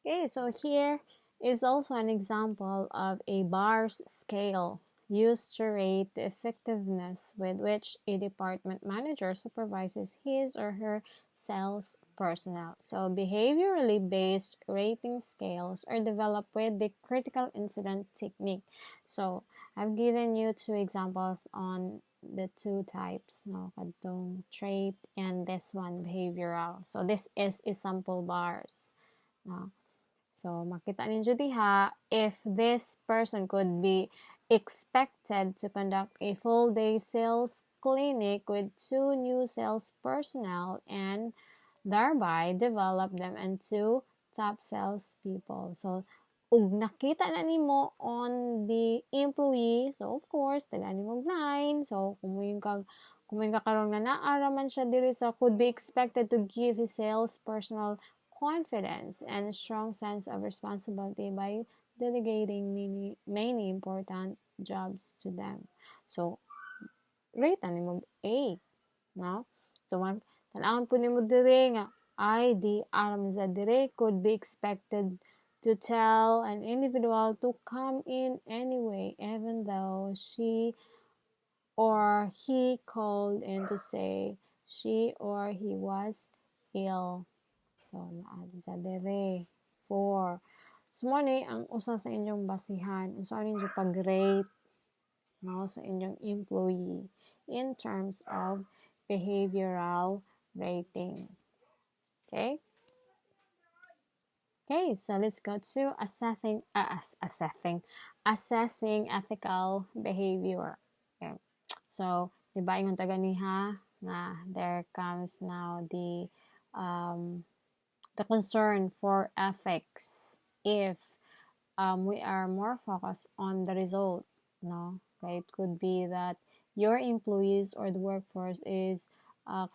Okay, so here is also an example of a bars scale used to rate the effectiveness with which a department manager supervises his or her sales personnel. So behaviorally based rating scales are developed with the critical incident technique. So I've given you two examples on the two types, no, kadtong trait and this one behavioral. So this is example bars. No? So, makita ninyo diha, if this person could be expected to conduct a full-day sales clinic with two new sales personnel and thereby develop them into top salespeople. So, ug nakita na nimo on the employee, so of course, tagaan nimo 9. So, kumuing ka karon na naara man siya diri sa could be expected to give his sales personnel confidence and a strong sense of responsibility by delegating many important jobs to them. So, rate ani mo A, no? So, tanawon po nimo diri nga I, the aram sa dire could be expected to tell an individual to come in anyway, even though she or he called in to say she or he was ill. So, naadi sa dere. 4. Sumani ang usa sa inyong basihan. Unsa ninyo pag-rate no, sa inyong employee in terms of behavioral rating. Okay? Okay, so let's go to assessing ethical behavior. Okay. So, di ba ingon taga niha na there comes now the concern for ethics if we are more focused on the result. No, okay, it could be that your employees or the workforce is uh,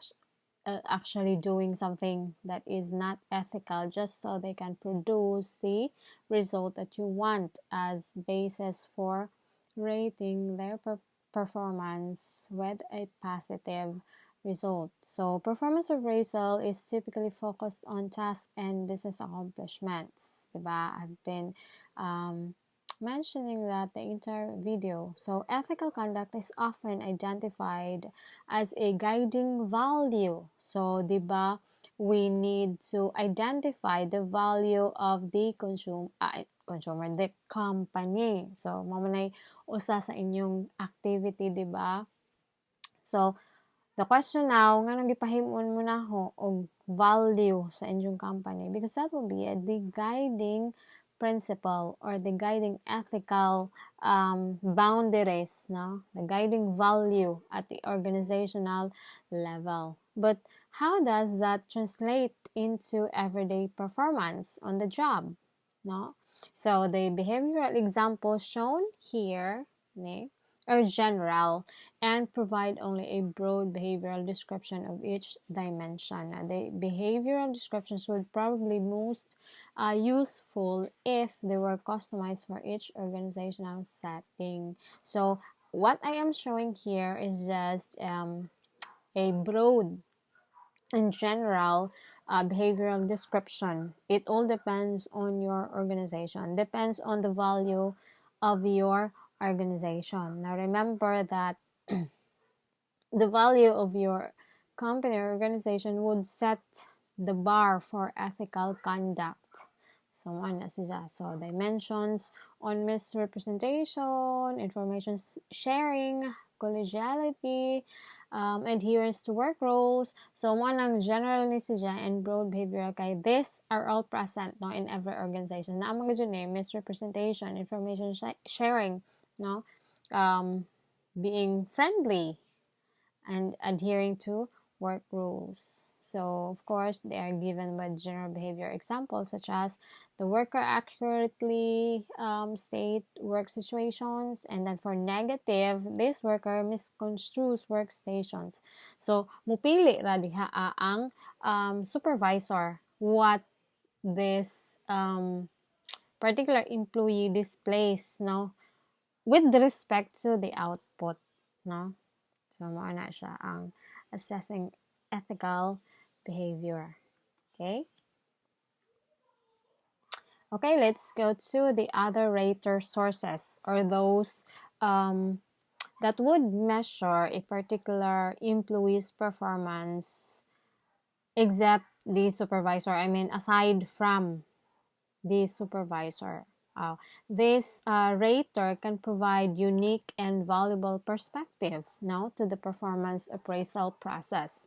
actually doing something that is not ethical just so they can produce the result that you want as basis for rating their performance with a positive result. So performance appraisal is typically focused on task and business accomplishments. Diba? I've been mentioning that the entire video. So ethical conduct is often identified as a guiding value. So, 'di ba, we need to identify the value of the consumer, the company. So, mamunay usa sa inyong activity, 'di ba? So, the question now, nga nang gipahimon mo na ho og value sa inyong company because that will be the guiding principle or the guiding ethical boundaries, no? The guiding value at the organizational level. But how does that translate into everyday performance on the job, no? So the behavioral examples shown here, ne, are general and provide only a broad behavioral description of each dimension. The behavioral descriptions would probably most useful if they were customized for each organizational setting. So what I am showing here is just a broad and general behavioral description. It all depends on your organization, depends on the value of your organization. Now remember that the value of your company or organization would set the bar for ethical conduct. So, ano siya? So, dimensions on misrepresentation, information sharing, collegiality, adherence to work roles. So, one ang general ni siya and broad behavioral kay these are all present no in every organization. Na mga dyan misrepresentation, information sharing, no? Being friendly, and adhering to work rules. So, of course, they are given by general behavior examples such as the worker accurately state work situations, and then for negative, this worker misconstrues workstations. So, mupili ra diha ang supervisor what this particular employee displays, no, with respect to the output, no. So, mao na siya ang assessing ethical behavior. Okay? Okay, let's go to the other rater sources, or those that would measure a particular employee's performance except the supervisor. I mean, aside from the supervisor. This rater can provide unique and valuable perspective now to the performance appraisal process.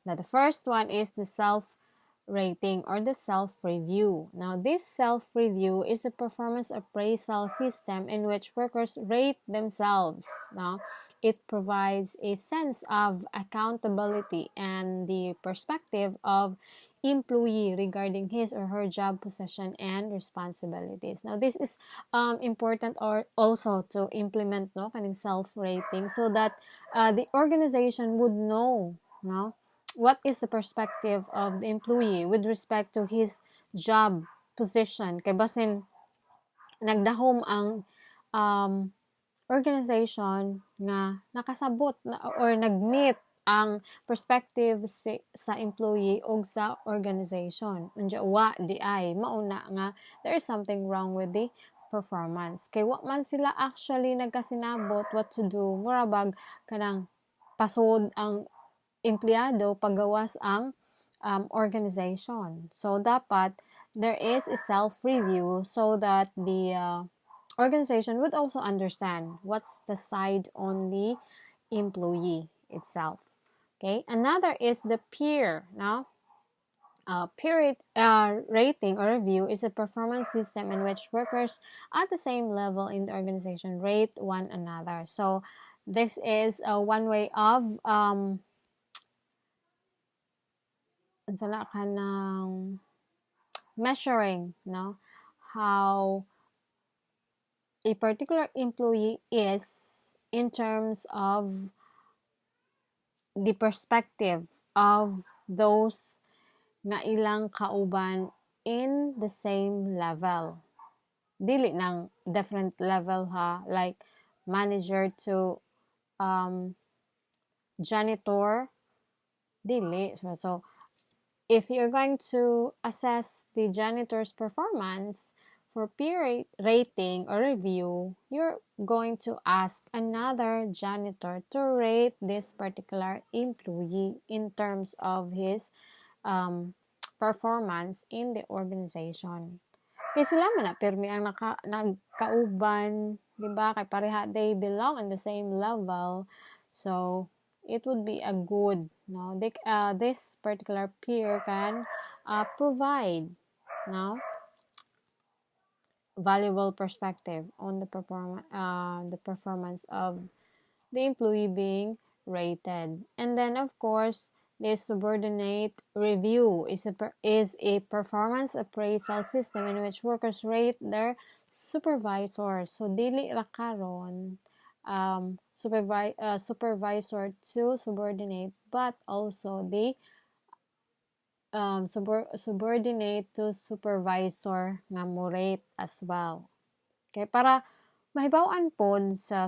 Now, the first one is the self-rating or the self-review. Now, this self-review is a performance appraisal system in which workers rate themselves. Now, it provides a sense of accountability and the perspective of employee regarding his or her job position and responsibilities. Now, this is important or also to implement no kaning self-rating so that the organization would know no what is the perspective of the employee with respect to his job position. Kay basin nagdahom ang um, organization nga nakasabot na, or nagmeet ang perspective sa employee o sa organization. Unya wa di ay mauna nga there is something wrong with the performance. Kay wa man sila actually nagkasinabot what to do. Murabag kanang pasod ang empleyado paggawas ang organization. So, dapat there is a self-review so that the organization would also understand what's the side on the employee itself. Okay, another is the peer. Now, peer rating or review is a performance system in which workers at the same level in the organization rate one another. So, this is one way of measuring no how a particular employee is in terms of the perspective of those nga ilang kauban in the same level. Dili ng different level ha, like manager to janitor, dili. So if you're going to assess the janitor's performance for peer rating or review, you're going to ask another janitor to rate this particular employee in terms of his performance in the organization. Kaya sila man na pirmi ang nagkauban, di ba? Kay pareha they belong in the same level. So, it would be a good, no? This particular peer can provide, no, valuable perspective on the performance of the employee being rated. And then, of course, the subordinate review is a performance appraisal system in which workers rate their supervisors. So, dili ra karon supervisor to subordinate, but also the subordinate to supervisor nga mo rate as well. Okay, para mahibaw-an pod sa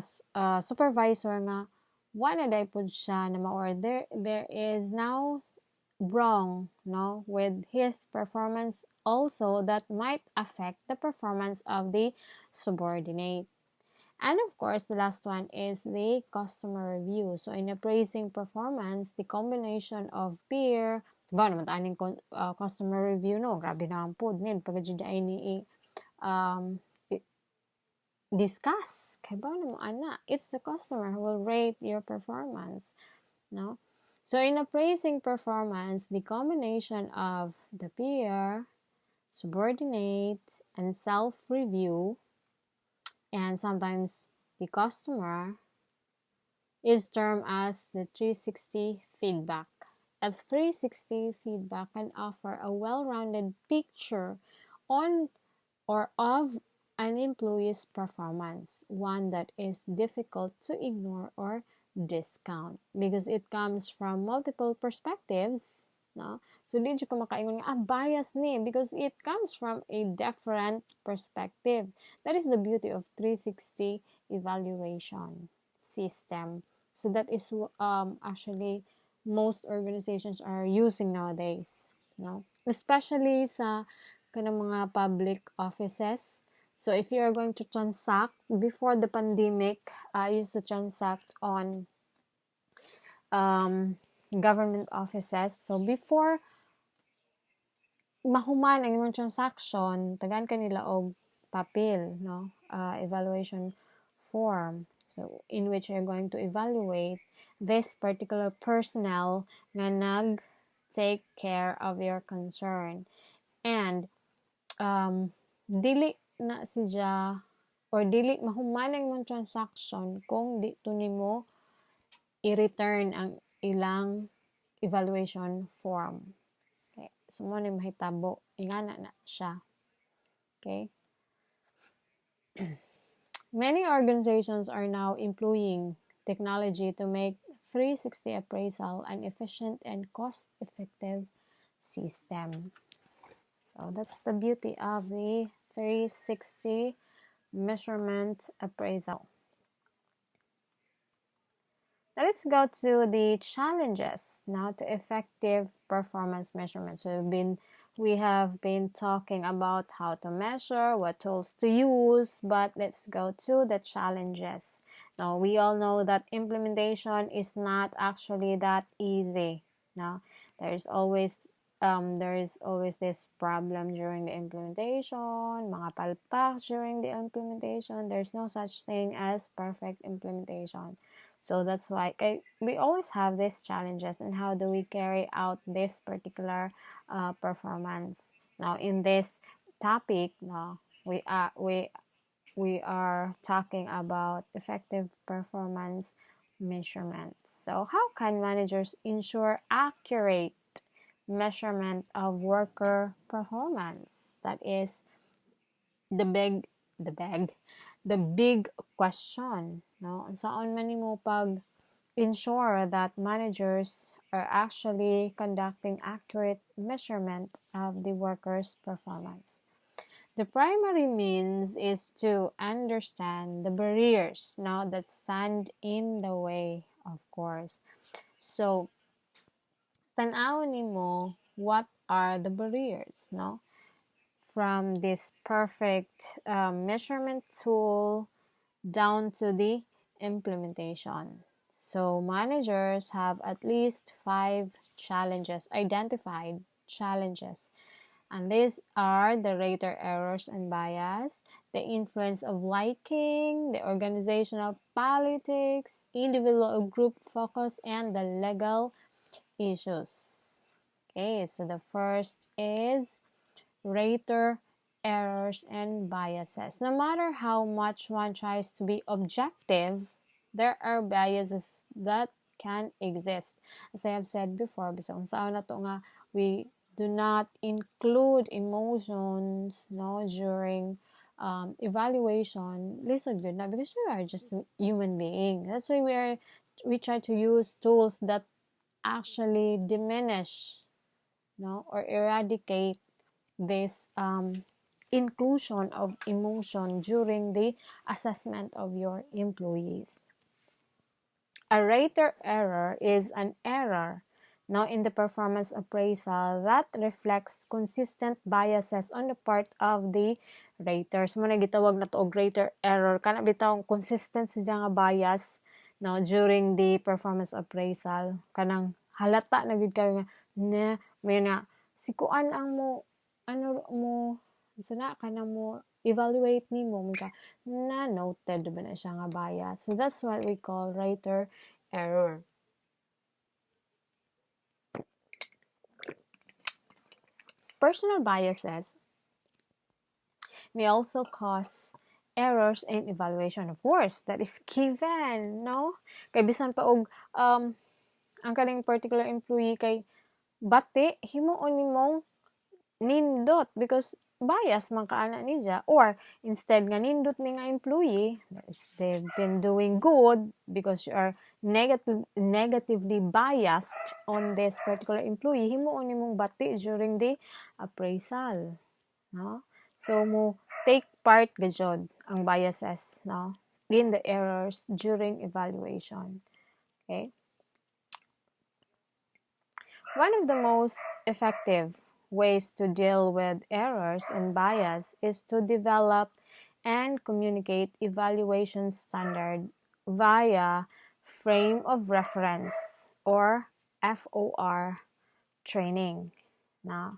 supervisor nga wala day pod siya na or there is now wrong no with his performance also that might affect the performance of the subordinate. And of course, the last one is the customer review. So in appraising performance, the combination of peer, ba naman taning customer review no, grabe na ang pod nin pagka ay ni discuss. Kaya ba naman ana, it's the customer who will rate your performance, no? So in appraising performance, the combination of the peer, subordinate, and self-review, and sometimes the customer, is termed as the 360 feedback. A 360 feedback can offer a well-rounded picture on or of an employee's performance, one that is difficult to ignore or discount because it comes from multiple perspectives. No? So, di ko makaingon nga, bias ni because it comes from a different perspective. That is the beauty of 360 evaluation system. So, that is actually most organizations are using nowadays. No? Especially sa kanang mga public offices. So if you are going to transact before the pandemic, I used to transact on government offices. So before mahuman ang imong transaction, tagaan kanila og papel, no? Evaluation form. So in which you're going to evaluate this particular personnel nga nag take care of your concern. And dili na siya or dili mahuman ang imong transaction kung di to nimo i-return ang ilang evaluation form. Okay. So mo ni mahitabo ingana na siya. Okay? Many organizations are now employing technology to make 360 appraisal an efficient and cost-effective system. So that's the beauty of the 360 measurement appraisal. Now let's go to the challenges now to effective performance measurement. So we have been talking about how to measure, what tools to use, but let's go to the challenges. Now we all know that implementation is not actually that easy. Now there is always this problem during the implementation, mga palpak during the implementation. There's no such thing as perfect implementation. So that's why we always have these challenges, and how do we carry out this particular performance. Now in this topic, now we are talking about effective performance measurements. So how can managers ensure accurate measurement of worker performance? That is the big question, no? Saan man nimo pag ensure that managers are actually conducting accurate measurement of the workers' performance. The primary means is to understand the barriers, no, that stand in the way, of course. So tan-awon nimo what are the barriers, no? From this perfect measurement tool down to the implementation. So managers have at least 5 identified challenges. And these are the rater errors and bias, the influence of liking, the organizational politics, individual or group focus, and the legal issues. Okay, so the first is rater errors and biases. No matter how much one tries to be objective, there are biases that can exist. As I have said before, bisang saan na to nga, we do not include emotions, no, during evaluation. Listen good na, because we are just human beings. That's why we try to use tools that actually diminish, no, or eradicate this inclusion of emotion during the assessment of your employees. A rater error is an error now in the performance appraisal that reflects consistent biases on the part of the raters. Mo na gitawag na to og rater error, kana bitaw consistent siya nga bias no during the performance appraisal. Kanang halata na gid kayo nga na may na sikuan ang mo sana kana mo evaluate nimo mga na noted ba na siya nga bias. So that's what we call rater error. Personal biases may also cause errors in evaluation. Of course, that is given, no? Kay bisan pa og ang kaning particular employee kay bati himuon nimong nindot because bias man kaana niya, or instead nga nindot ni nga employee they've been doing good because you are negatively biased on this particular employee, himuon nimong bati during the appraisal, no? So mo take part gajud ang biases, no, in the errors during evaluation. Okay, one of the most effective ways to deal with errors and bias is to develop and communicate evaluation standard via frame of reference or FOR training, now,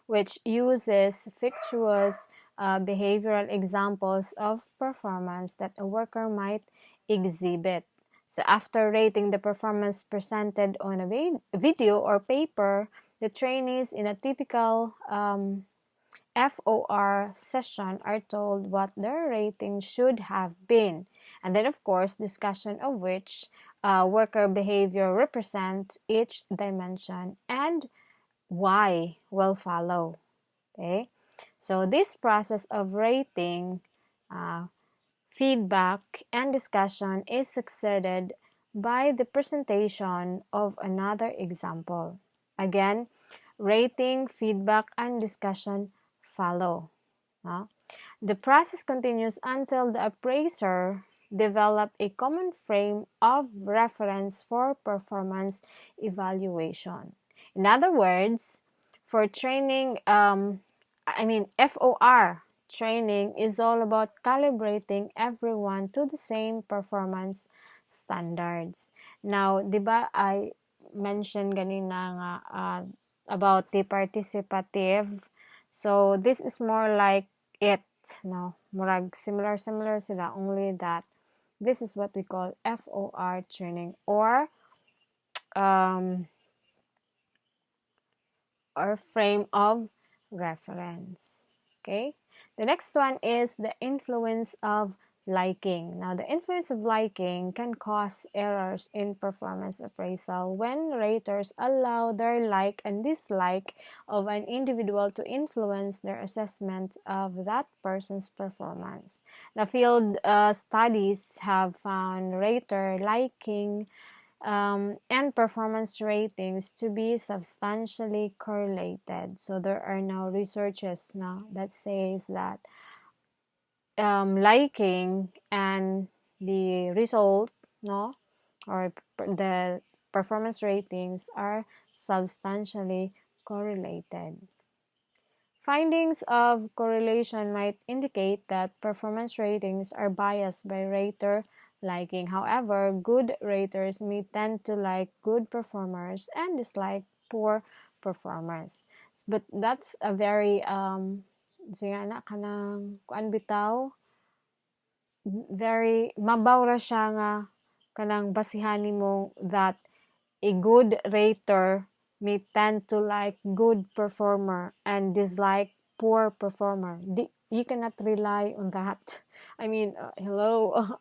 which uses fictitious behavioral examples of performance that a worker might exhibit. So after rating the performance presented on a video or paper, the trainees in a typical FOR session are told what their rating should have been. And then, of course, discussion of which worker behavior represent each dimension and why will follow. Okay, so this process of rating, feedback, and discussion is succeeded by the presentation of another example. Again, rating, feedback, and discussion follow. The process continues until the appraiser develop a common frame of reference for performance evaluation. In other words, for training, FOR training is all about calibrating everyone to the same performance standards. Now, di ba I mentioned ganina nga about the participative. So, this is more like it, no? Murag similar sila, only that this is what we call FOR training or frame of reference. Okay? The next one is the influence of liking. Now, the influence of liking can cause errors in performance appraisal when raters allow their like and dislike of an individual to influence their assessment of that person's performance. The field studies have found rater liking and performance ratings to be substantially correlated. So there are now researches now that says that liking and the result, no, or the performance ratings are substantially correlated. Findings of correlation might indicate that performance ratings are biased by rater liking. However, good raters may tend to like good performers and dislike poor performers. But that's a very siya na kanang kuan bitaw, very mabaw ra siya nga kanang basihan nimo that a good rater may tend to like good performer and dislike poor performer. You cannot rely on that. I mean, hello.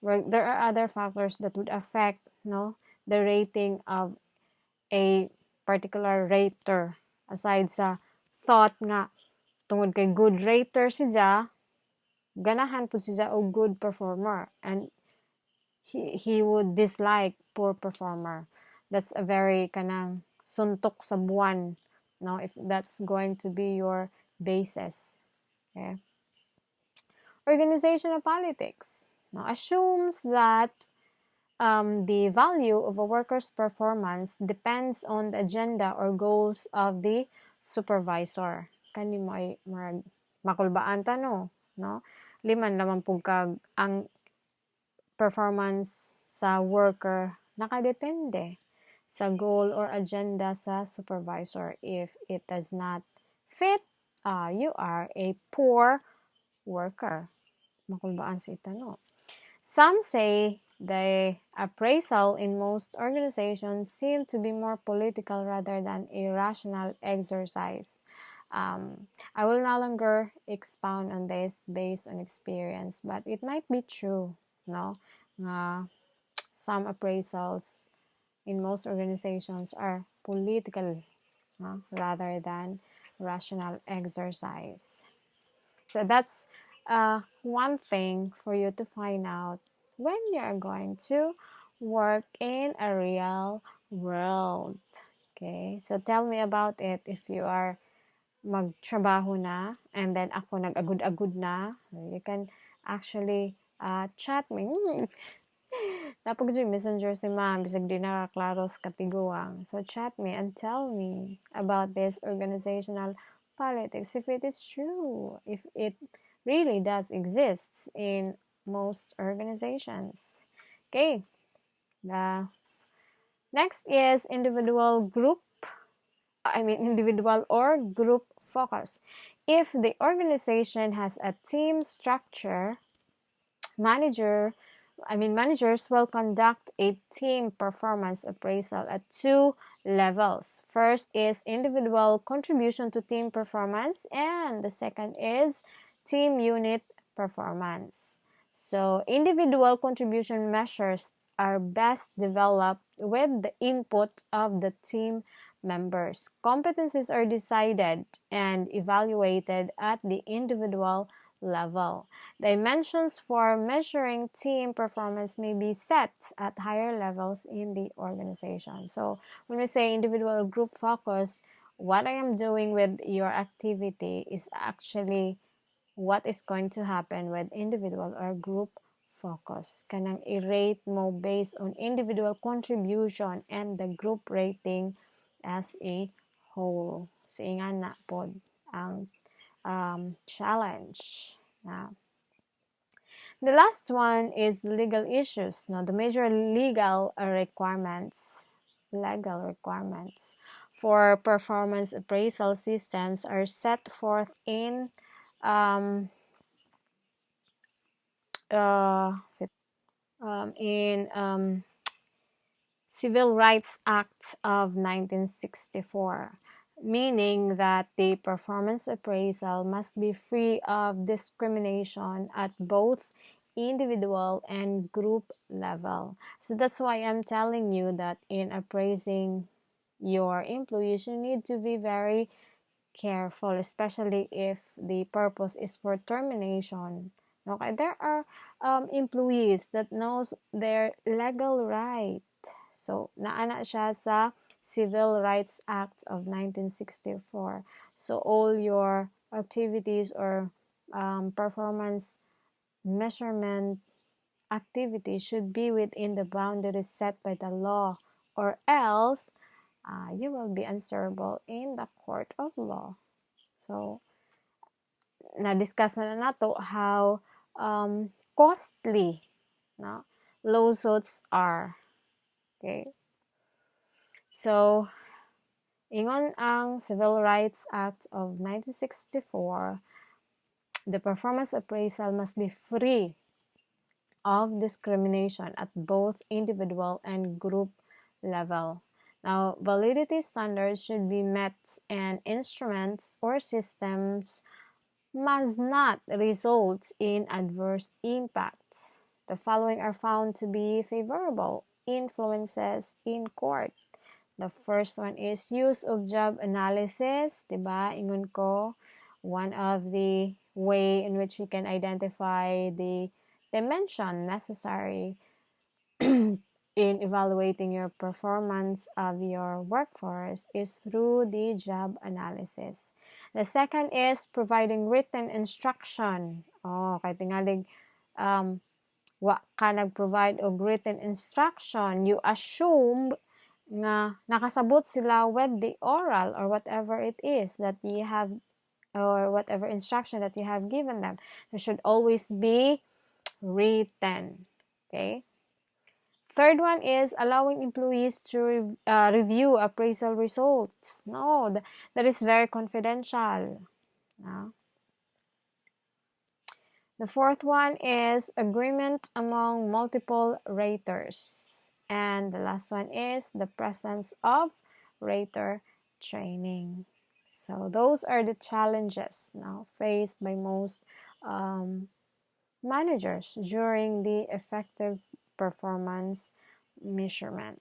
There are other factors that would affect, no, the rating of a particular rater aside sa thought nga tungod kay good rater siya, ganahan po siya og good performer and he would dislike poor performer. That's a very kanang suntok sa buwan, no, if that's going to be your basis. Okay. Organizational politics, no, assumes that the value of a worker's performance depends on the agenda or goals of the supervisor. Kani mo ay makulbaan ta, no? Liman naman po kag ang performance sa worker nakadepende sa goal or agenda sa supervisor. If it does not fit, you are a poor worker. Makulbaan sa ita, no? Some say the appraisal in most organizations seem to be more political rather than a rational exercise. I will no longer expound on this based on experience, but it might be true, no? Some appraisals in most organizations are political, no? Rather than rational exercise. So that's one thing for you to find out when you're going to work in a real world. Okay, so tell me about it if you are magtrabaho na and then ako nag-agud-agud na. You can actually chat me. Napag yung messenger si ma'am, bisag di nakaklaro sa katiguang. So chat me and tell me about this organizational politics, if it is true, if it really does exist in most organizations. Okay, the next is individual or group focus. If the organization has a team structure, managers will conduct a team performance appraisal at two levels. First is individual contribution to team performance, and the second is team unit performance. So, individual contribution measures are best developed with the input of the team members. Competencies are decided and evaluated at the individual level. Dimensions for measuring team performance may be set at higher levels in the organization. So, when we say individual or group focus, what I am doing with your activity is actually what is going to happen with individual or group focus. Kanang i-rate mo based on individual contribution and the group rating as a whole. So, ingan na pod ang challenge. Now, the last one is legal issues. Now, the major legal requirements for performance appraisal systems are set forth in um, uh, Civil Rights Act of 1964, meaning that the performance appraisal must be free of discrimination at both individual and group level. So that's why I'm telling you that in appraising your employees, you need to be very careful, especially if the purpose is for termination. Okay, there are employees that knows their legal right. So, naana siya sa Civil Rights Act of 1964. So, all your activities or performance measurement activities should be within the boundaries set by the law, or else you will be answerable in the court of law. So, na-discuss na nato how costly no, lawsuits are. Okay? So, ingon ang Civil Rights Act of 1964, the performance appraisal must be free of discrimination at both individual and group level. Now, validity standards should be met, and instruments or systems must not result in adverse impacts. The following are found to be favorable influences in court. The first one is use of job analysis, diba? Ingon ko, one of the way in which we can identify the dimension necessary in evaluating your performance of your workforce is through the job analysis. The second is providing written instruction. Kay tingalig wa ka nag-provide og written instruction, you assume nga nakasabot sila with the oral or whatever it is that you have, or whatever instruction that you have given them. There should always be written. Okay? Third one is allowing employees to review appraisal results. No, that is very confidential. No? The fourth one is agreement among multiple raters. And the last one is the presence of rater training. So those are the challenges now faced by most managers during the effective performance measurement.